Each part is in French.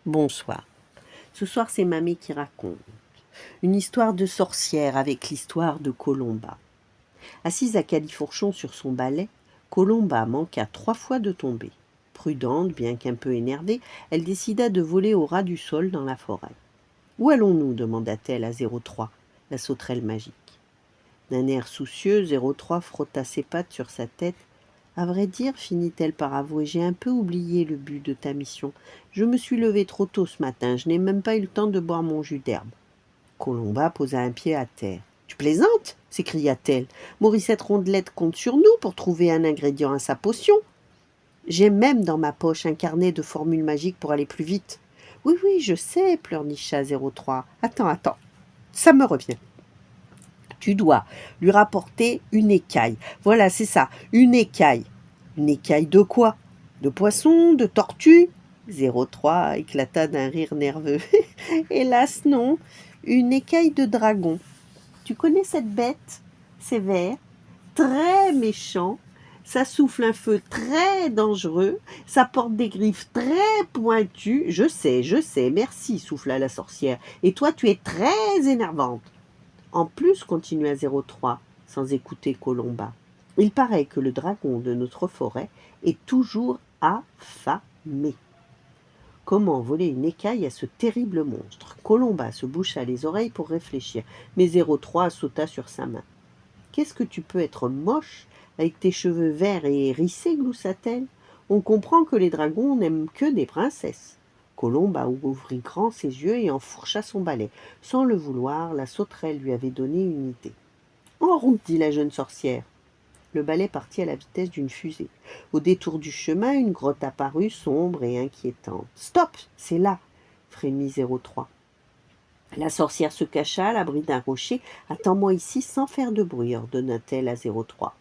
Bonsoir. Ce soir, c'est Mamie qui raconte. Une histoire de sorcière avec l'histoire de Colomba. Assise à califourchon sur son balai, Colomba manqua 3 fois de tomber. Prudente, bien qu'un peu énervée, elle décida de voler au ras du sol dans la forêt. « Où allons-nous » demanda-t-elle à 03, la sauterelle magique. D'un air soucieux, 03 frotta ses pattes sur sa tête. « À vrai dire, finit-elle par avouer, j'ai un peu oublié le but de ta mission. Je me suis levée trop tôt ce matin, je n'ai même pas eu le temps de boire mon jus d'herbe. » Colomba posa un pied à terre. « Tu plaisantes » s'écria-t-elle. « Morissette Rondelette compte sur nous pour trouver un ingrédient à sa potion. J'ai même dans ma poche un carnet de formules magiques pour aller plus vite. »« Oui, oui, je sais, pleurnicha 03. Attends, ça me revient. Tu dois lui rapporter une écaille. Voilà, c'est ça, une écaille. Une écaille de quoi? De poisson? De tortue? 03 éclata d'un rire nerveux. Hélas, non, une écaille de dragon. Tu connais cette bête? C'est vert, très méchant. Ça souffle un feu très dangereux. Ça porte des griffes très pointues. Je sais, merci, souffla la sorcière. Et toi, tu es très énervante. En plus, continua 03, sans écouter Colomba, il paraît que le dragon de notre forêt est toujours affamé. Comment voler une écaille à ce terrible monstre? Colomba se boucha les oreilles pour réfléchir, mais 03 sauta sur sa main. Qu'est-ce que tu peux être moche avec tes cheveux verts et hérissés, gloussa-t-elle. On comprend que les dragons n'aiment que des princesses. Colomba ouvrit grand ses yeux et enfourcha son balai. Sans le vouloir, la sauterelle lui avait donné une idée. En route, dit la jeune sorcière. Le balai partit à la vitesse d'une fusée. Au détour du chemin, une grotte apparut, sombre et inquiétante. Stop, c'est là, frémit 03. La sorcière se cacha à l'abri d'un rocher. Attends-moi ici sans faire de bruit, ordonna-t-elle à 03.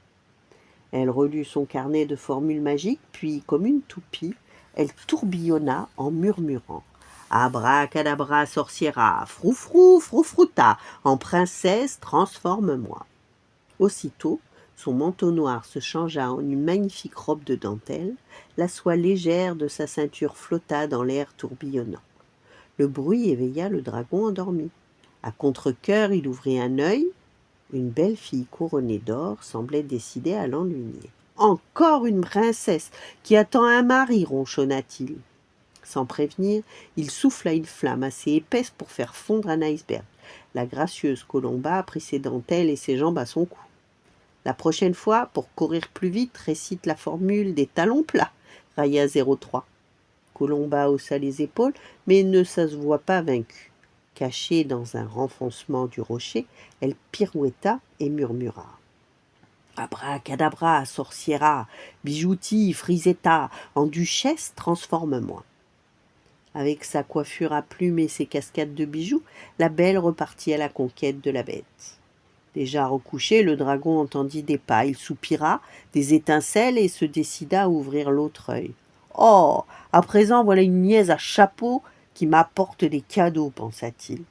Elle relut son carnet de formules magiques, puis, comme une toupie, elle tourbillonna en murmurant. Abracadabra sorciera, froufrou, froufrouta, en princesse transforme-moi. Aussitôt, son manteau noir se changea en une magnifique robe de dentelle, la soie légère de sa ceinture flotta dans l'air tourbillonnant. Le bruit éveilla le dragon endormi. À contre-cœur, il ouvrit un œil. Une belle fille couronnée d'or semblait décidée à l'ennuyer. « Encore une princesse qui attend un mari » ronchonna-t-il. Sans prévenir, il souffla une flamme assez épaisse pour faire fondre un iceberg. La gracieuse Colomba prit ses dentelles et ses jambes à son cou. La prochaine fois, pour courir plus vite, récite la formule des talons plats, railla 03. Colomba haussa les épaules, mais ne s'avoua pas vaincue. Cachée dans un renfoncement du rocher, elle pirouetta et murmura. Abracadabra, sorciera, bijouti, frisetta, en duchesse, transforme-moi. Avec sa coiffure à plumes et ses cascades de bijoux, la belle repartit à la conquête de la bête. Déjà recouché, le dragon entendit des pas. Il soupira, des étincelles, et se décida à ouvrir l'autre œil. « Oh, à présent voilà une niaise à chapeau qui m'apporte des cadeaux, pensa-t-il.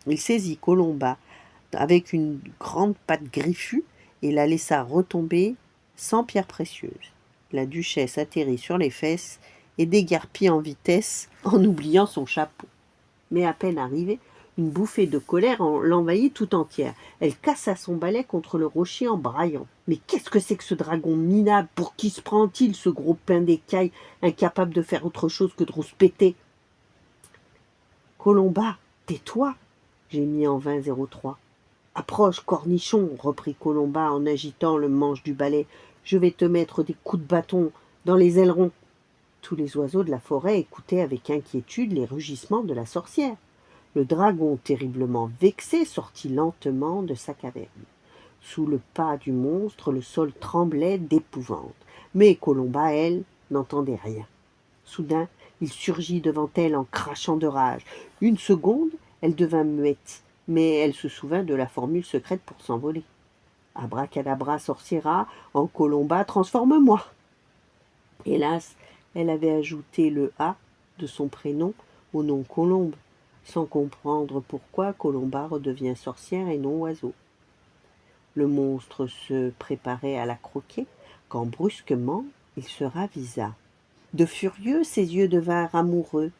Il saisit Colomba avec une grande patte griffue et la laissa retomber sans pierre précieuse. La duchesse atterrit sur les fesses et déguerpit en vitesse en oubliant son chapeau. Mais à peine arrivée, une bouffée de colère l'envahit tout entière. Elle cassa son balai contre le rocher en braillant. « Mais qu'est-ce que c'est que ce dragon minable? Pour qui se prend-il, ce gros pain d'écaille, incapable de faire autre chose que de rouspéter ?»« Colomba, tais-toi » gémit en vain 03. « Approche, cornichon » reprit Colomba en agitant le manche du balai. « Je vais te mettre des coups de bâton dans les ailerons. » Tous les oiseaux de la forêt écoutaient avec inquiétude les rugissements de la sorcière. Le dragon, terriblement vexé, sortit lentement de sa caverne. Sous le pas du monstre, le sol tremblait d'épouvante. Mais Colomba, elle, n'entendait rien. Soudain, il surgit devant elle en crachant de rage. Une seconde, elle devint muette, mais elle se souvint de la formule secrète pour s'envoler. Abracadabra sorciera, en Colomba transforme-moi. Hélas, elle avait ajouté le A de son prénom au nom Colombe, sans comprendre pourquoi Colomba redevient sorcière et non oiseau. Le monstre se préparait à la croquer, quand brusquement il se ravisa. De furieux, ses yeux devinrent amoureux.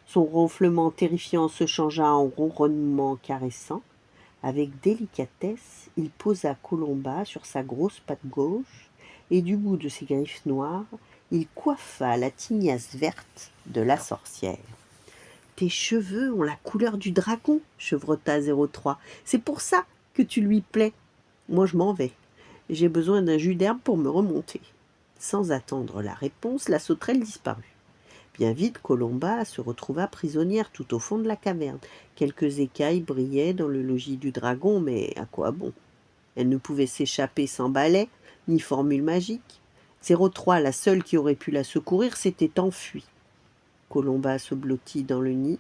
Son ronflement terrifiant se changea en ronronnement caressant. Avec délicatesse, il posa Colomba sur sa grosse patte gauche, et du bout de ses griffes noires, il coiffa la tignasse verte de la sorcière. « Tes cheveux ont la couleur du dragon, chevrota 03. C'est pour ça que tu lui plais. Moi, je m'en vais. J'ai besoin d'un jus d'herbe pour me remonter. » Sans attendre la réponse, la sauterelle disparut. Bien vite, Colomba se retrouva prisonnière tout au fond de la caverne. Quelques écailles brillaient dans le logis du dragon, mais à quoi bon? Elle ne pouvait s'échapper sans balai, ni formule magique. 03, la seule qui aurait pu la secourir, s'était enfuie. Colomba se blottit dans le nid,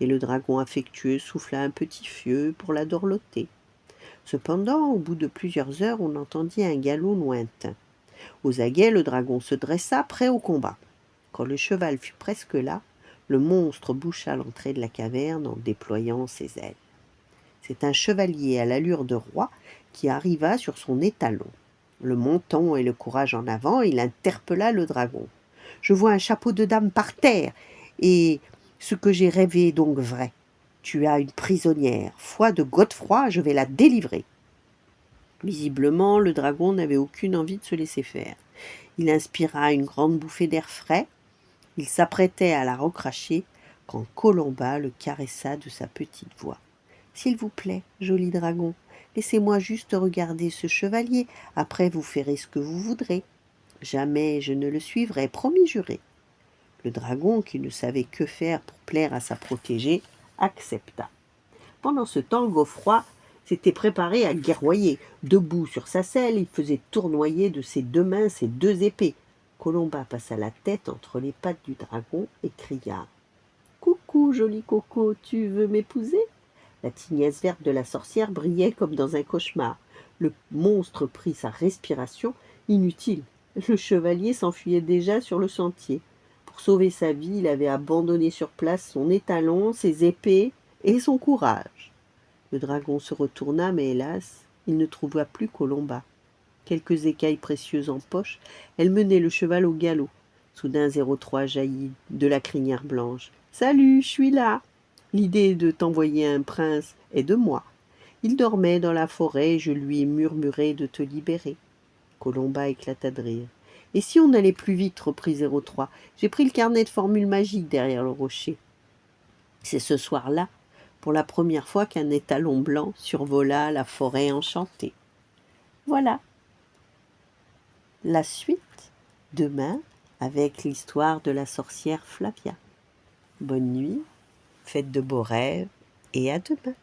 et le dragon affectueux souffla un petit fieu pour la dorloter. Cependant, au bout de plusieurs heures, on entendit un galop lointain. Aux aguets, le dragon se dressa, prêt au combat. Quand le cheval fut presque là, le monstre boucha l'entrée de la caverne en déployant ses ailes. C'est un chevalier à l'allure de roi qui arriva sur son étalon. Le menton et le courage en avant, il interpella le dragon. « Je vois un chapeau de dame par terre, et ce que j'ai rêvé est donc vrai. Tu as une prisonnière. Foi de Godefroy, je vais la délivrer. » Visiblement, le dragon n'avait aucune envie de se laisser faire. Il inspira une grande bouffée d'air frais. Il s'apprêtait à la recracher quand Colomba le caressa de sa petite voix. « S'il vous plaît, joli dragon, laissez-moi juste regarder ce chevalier. Après, vous ferez ce que vous voudrez. Jamais je ne le suivrai, promis juré. » Le dragon, qui ne savait que faire pour plaire à sa protégée, accepta. Pendant ce temps, Godefroy s'était préparé à guerroyer. Debout sur sa selle, il faisait tournoyer de ses deux mains ses deux épées. Colomba passa la tête entre les pattes du dragon et cria « Coucou, joli coco, tu veux m'épouser ?» La tignasse verte de la sorcière brillait comme dans un cauchemar. Le monstre prit sa respiration. Inutile, le chevalier s'enfuyait déjà sur le sentier. Pour sauver sa vie, il avait abandonné sur place son étalon, ses épées et son courage. Le dragon se retourna, mais hélas, il ne trouva plus Colomba. Quelques écailles précieuses en poche, elle menait le cheval au galop. Soudain 03 jaillit de la crinière blanche. « Salut, je suis là. L'idée de t'envoyer un prince est de moi. Il dormait dans la forêt et je lui ai murmuré de te libérer. » Colomba éclata de rire. « Et si on allait plus vite, reprit 03. J'ai pris le carnet de formules magiques derrière le rocher. » C'est ce soir-là, pour la première fois, qu'un étalon blanc survola la forêt enchantée. Voilà. La suite, demain, avec l'histoire de la sorcière Flavia. Bonne nuit, faites de beaux rêves et à demain.